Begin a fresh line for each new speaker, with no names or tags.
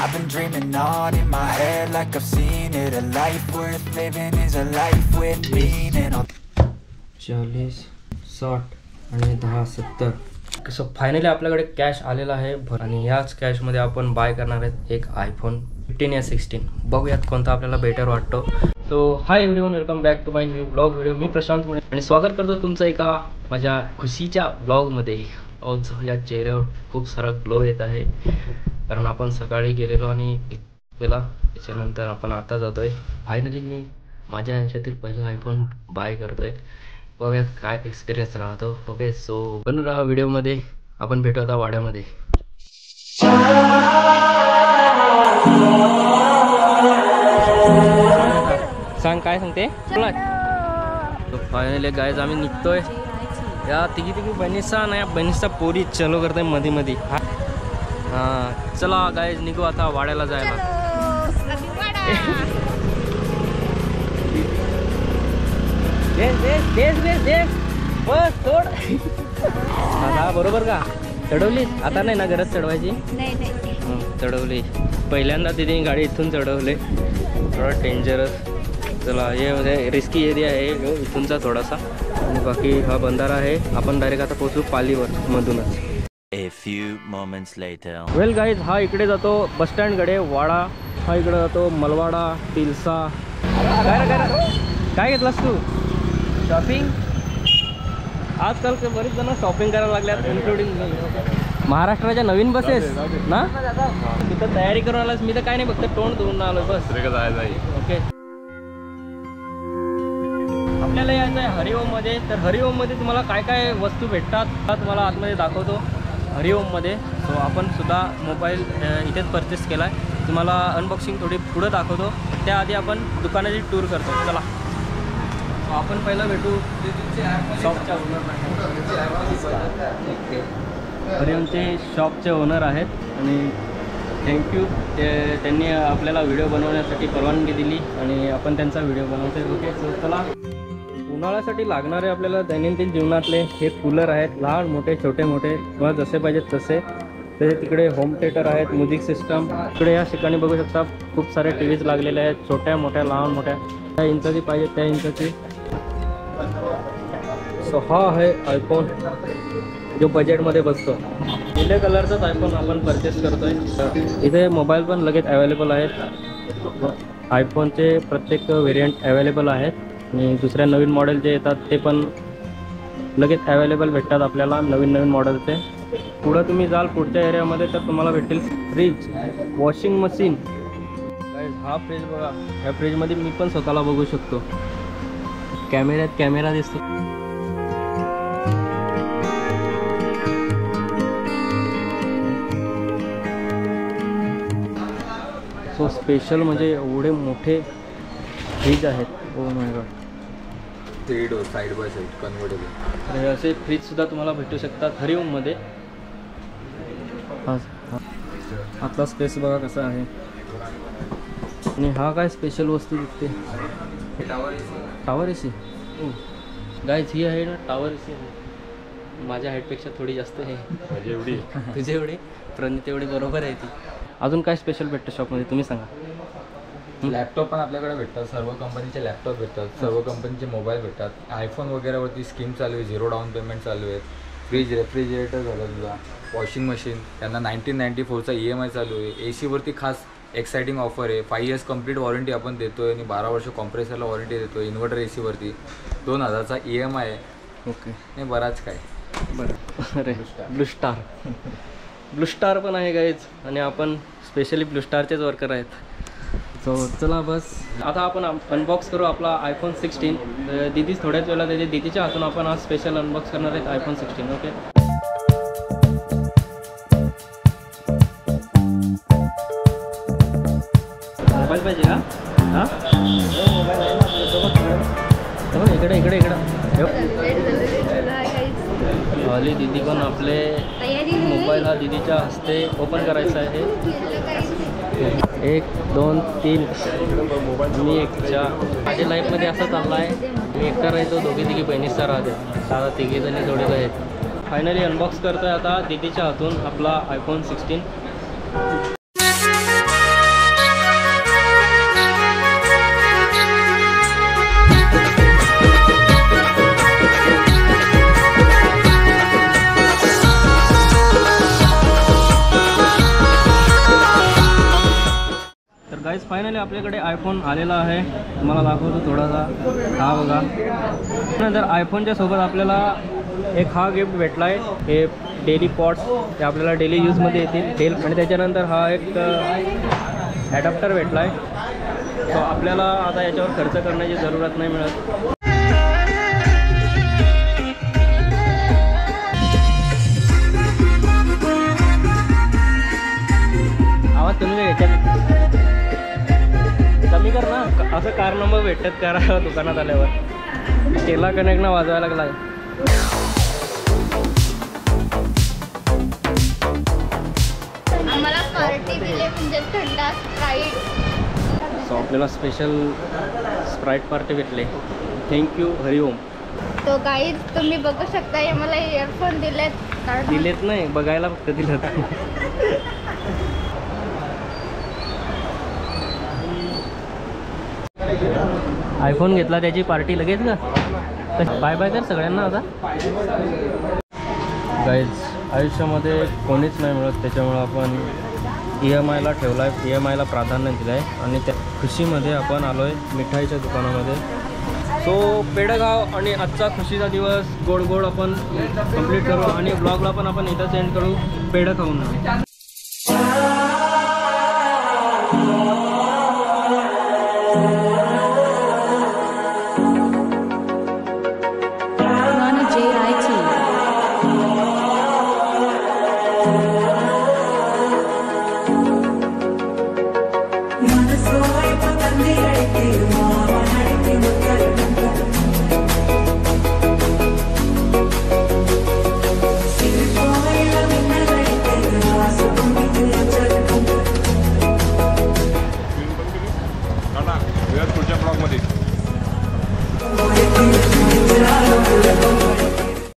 I've been dreaming on in my head like I've seen it. A life worth living is a life with meaning.
40, 60 आणि 10, 70. So finally आपल्याकडे cash आलेला आहे आणि याच कॅशमध्ये आपण बाय करणार आहेत एक आयफोन 15 या 16. बघूयात कोणता आपल्याला बेटर वाटतो. So hi everyone, welcome back to my new blog video. मी प्रशांत मुळे आणि स्वागत करतो तुमचं एका माझ्या खुशीच्या ब्लॉगमध्ये. ऑल्सो या चेहऱ्यावर खूप सारा ग्लो येत आहे कारण आपण सकाळी गेलेलो आणि गेला त्याच्यानंतर आपण आता जातोय. फायनली मी माझ्या आयुष्यातील पहिला आयफोन बाय करतोय. बघूयात काय एक्सपिरियन्स राहतो. ओके, सो बनून राहा व्हिडिओमध्ये. आपण भेटू आता वाड्यामध्ये. सांग काय सांगते. फायनली गाईज आम्ही निघतोय. या तिघी बहिणीचा ना या बहिणीचा पोरी चलो करताय मध्ये मध्ये. हां चला गाईज निघू आता वाड्याला जायला. बस सोड. आता बरोबर का चढवली. आता नाही ना गरज चढवायची. चढवली पहिल्यांदा तिने गाडी इथून चढवले. थोडा डेंजरस. चला हे रिस्की एरिया आहे इथूनचा थोडासा. आणि बाकी हा बंधारा आहे. आपण डायरेक्ट आता पोहोचू पालीवर मधूनच.
A few moments later.
Well guys हा इकडे जातो बस स्टँडकडे वाडा. हा इकडे जातो मलवाडा तिलसा. काय घेतलास तू शॉपिंग. आजकाल बरेच जण शॉपिंग करायला लागल्यात इन्क्लुडिंग महाराष्ट्राच्या नवीन बसेस ना. तिथं तयारी करून आलास. मी तर काय नाही फक्त तोंड धुवून आलो बस. ओके आपल्याला यायचं आहे हरिओममध्ये. तर हरिओममध्ये तुम्हाला काय काय वस्तू भेटतात तुम्हाला आतमध्ये दाखवतो हरिओममध्ये. सो आपण सुद्धा मोबाईल इथेच परचेस केला आहे. तुम्हाला अनबॉक्सिंग थोडी पुढं दाखवतो. त्याआधी आपण दुकानाची टूर करतो. चला आपण पहिला भेटू शॉपच्या ओनर. हरिओमचे शॉपचे ओनर आहेत आणि थँक्यू. त्यांनी आपल्याला व्हिडिओ बनवण्यासाठी परवानगी दिली आणि आपण त्यांचा व्हिडिओ बनवतोय. ओके सो चला. उन्हाळ्यासाठी लागणारे आपल्याला दैनंदिन जीवनातले हे कूलर आहेत. लहान मोठे छोटे मोठे तुम्हाला जसे पाहिजेत तसे. ते तिकडे होम थिएटर आहेत. म्युझिक सिस्टम इकडे या ठिकाणी बघू शकता. खूप सारे टीव्हीज लागलेले आहेत. छोट्या मोठ्या लहान मोठ्या. त्या इंचाची पाहिजे त्या इंचाची. सो हा आहे आयफोन जो बजेटमध्ये बसतो. निळ्या कलरचाच आयफोन आपण परचेस करतोय. इथे मोबाईल पण लगेच अवेलेबल आहेत. आयफोनचे प्रत्येक व्हेरियंट अवेलेबल आहेत आणि दुसऱ्या नवीन मॉडेल जे येतात ते पण लगेच अवेलेबल भेटतात आपल्याला नवीन मॉडेलचे. पुढं तुम्ही जाल पुढच्या एरियामध्ये तर तुम्हाला भेटेल फ्रीज, वॉशिंग मशीन. हा फ्रीज बघा. ह्या फ्रीजमध्ये मी पण स्वतःला बघू शकतो. कॅमेरा दिसतो. सो स्पेशल म्हणजे एवढे मोठे फ्रीज आहेत. Oh my God.
3 door side by side convertible.
तर असे फ्रीजसुद्धा तुम्हाला भेटू शकतात हरिओममध्ये. आतला स्पेस बघा कसा आहे. आणि हा काय स्पेशल वस्तू दिसते. Tower AC. गाईज ही आहे ना टावर एसी. माझ्या हाईटपेक्षा थोडी जास्त आहे.
म्हणजे एवढी
तुझे एवढे प्रणित एवढी बरोबर आहे ती. अजून काय स्पेशल भेटतं शॉपमध्ये तुम्ही सांगा.
लॅपटॉप पण आपल्याकडे भेटतात. सर्व कंपनीचे लॅपटॉप भेटतात. सर्व कंपनीचे मोबाईल भेटतात. आयफोन वगैरेवरती स्कीम चालू आहे. 0 डाऊन पेमेंट चालू आहे. फ्रीज, रेफ्रिजरेटर झालं तुला. वॉशिंग मशीन त्यांना 1994चा EMI चालू आहे. एसीवरती खास एक्साइटिंग ऑफर आहे. 5 इयर्स कंप्लीट वॉरंटी आपण देतो आहे आणि 12 वर्ष कॉम्प्रेसरला वॉरंटी देतो आहे. इन्व्हर्टर एसीवरती 2000चा EMI आहे. ओके नाही बराच काय.
बरं अरे ब्लू स्टार पण आहे गाईज. आणि आपण स्पेशली ब्लू स्टारचेच वर्कर आहेत. सो चला बस आता आपण अनबॉक्स करू आपला आयफोन 16. दीदीच थोड्याच वेळेला त्याच्या दीदीच्या हातून आपण आज स्पेशल अनबॉक्स करणार आहेत आयफोन 16. ओके मोबाईल पाहिजे का. हां मोबाईल आहे ना आपल्यासोबत. इकडे आली दीदी पण. आपले मोबाईल हा दीदीच्या हस्ते ओपन करायचा आहे. 1 2 3 मी एकच्या माझ्या लाईफमध्ये असं चाललं आहे. मी एकटा राहतो. दोघी तिघी बहिणीचा राहते. आता तिघीजणी जोडीला आहेत. फायनली अनबॉक्स करतोय आता दीदीच्या हातून आपला आयफोन 16. फायनली आपल्याकडे आयफोन आलेला आहे. तुम्हाला दाखवतो थोडासा. हा बघा. नंतर आयफोनच्या सोबत आपल्याला एक हा गिफ्ट भेटला आहे. हे डेली पॉट्स, ते आपल्याला डेली यूजमध्ये येतील. आणि त्याच्यानंतर हा एक ॲडॅप्टर भेटला आहे. सो आपल्याला आता याच्यावर खर्च करण्याची जरूरत नाही मिळत. आवाज तुम्ही याच्यात कमी कर ना. असं कार नंबर भेटतात करा दुकानात आल्यावर. केला कनेक्ट ना वाजवायला लागला.
आम्हाला पार्टी दिले म्हणजे थंड स्प्राईट.
सो आपल्याला स्पेशल स्प्राईट पार्टी भेटले. थँक्यू हरिओम.
तो गाईज तुम्ही बघू शकता. हे मला इयरफोन
दिलेत नाही, बघायला फक्त दिलं. आयफोन घेतला त्याची पार्टी लगेच का. बाय बाय कर सगळ्यांना आता. गाईज आयुष्यामध्ये कोणीच नाही मिळत, त्याच्यामुळं आपण EMIला ठेवला आहे. EMIला प्राधान्य दिलं आहे आणि त्या खुशीमध्ये आपण आलो आहे मिठाईच्या दुकानामध्ये. सो पेढं खाव आणि आजचा खुशीचा दिवस गोड गोड आपण कंप्लीट करू आणि ब्लॉगला पण आपण इथं सेंड करू पेढं खाऊन.
Wonderful.